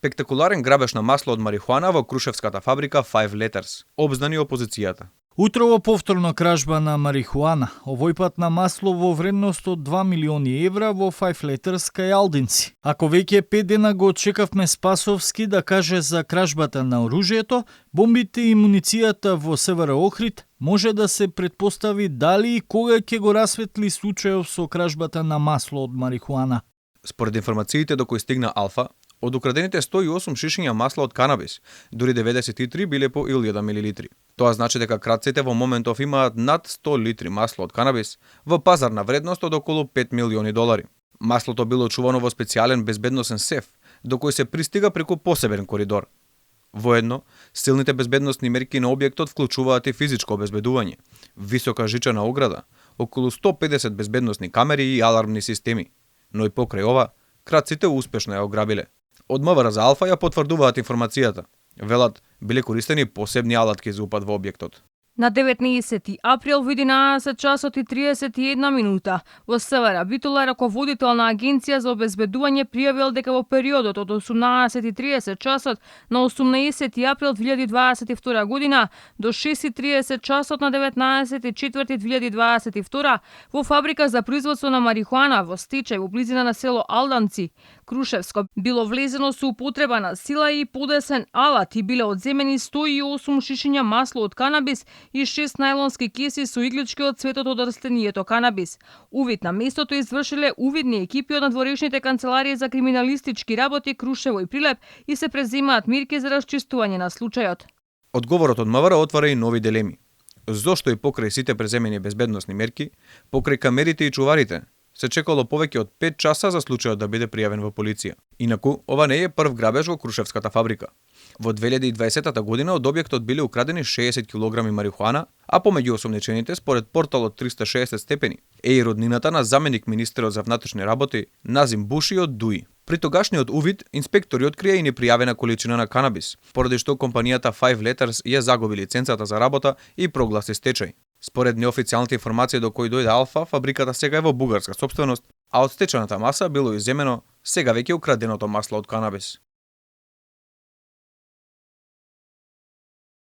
Спектакуларен грабеж на масло од марихуана во крушевската фабрика Five Letters, обзнани опозицијата. Утрово повторно кражба на марихуана, овој пат на масло во вредност од 2 милиони евра во Five Letters кај Алдинци. Ако веќе 5 дена го очекавме Спасовски да каже за кражбата на оружјето, бомбите и муницијата во СВР Охрид, може да се предпостави дали и кога ќе го расветли случајов со кражбата на масло од марихуана. Според информациите до кои стигна Алфа, од украдените 108 шишиња масло од канабис, дури 93 биле по 1000 милилитри. Тоа значи дека кратците во моментов имаат над 100 литри масло од канабис во пазарна вредност од околу 5 милиони долари. Маслото било чувано во специјален безбедносен сеф, до кој се пристига преку посебен коридор. Воедно, силните безбедносни мерки на објектот вклучуваат и физичко обезбедување, висока жичена ограда, околу 150 безбедносни камери и алармни системи. Но и покрај ова, кратците успешно ја ограбиле. Од МВР за Алфа ја потврдуваат информацијата. Велат, биле користени посебни алатки за упад во објектот. На 19 април во 11 часот и 31 минута во СВР Битола, раководител на Агенција за обезбедување, пријавил дека во периодот од 18:30 часот на 18 април 2022 година до 6:30 часот на 19.4.2022 во фабрика за производство на марихуана во стечај во близина на село Алданци, Крушевско, било влезено со употреба на сила и подесен алат и биле одземени 108 шишиња масло од канабис и 6 најлонски кеси со иглички од цветот од растенијето канабис. Увид на местото извршиле увидни екипи од надворешните канцеларии за криминалистички работи Крушево и Прилеп и се преземаат мерки за расчистување на случајот. Одговорот од МВР отвара и нови дилеми. Зошто и покрај сите преземени безбедносни мерки, покрај камерите и чуварите, се чекало повеќе од 5 часа за случајот да биде пријавен во полиција. Инаку, ова не е прв грабеж во крушевската фабрика. Во 2020 година од објектот биле украдени 60 килограми марихуана, а помеѓу осомничените според порталот 360 степени е и роднината на заменик министерот за внатрешни работи Назим Буши од ДУИ. При тогашниот увид, инспектори открија и непријавена количина на канабис, поради што компанијата Five Letters ја загуби лиценцата за работа и прогласи стечај. Според неофицијалните информации до кои дојде Алфа, фабриката сега е во бугарска сопственост, а од стечената маса било изземено сега веќе украденото масло од канабис.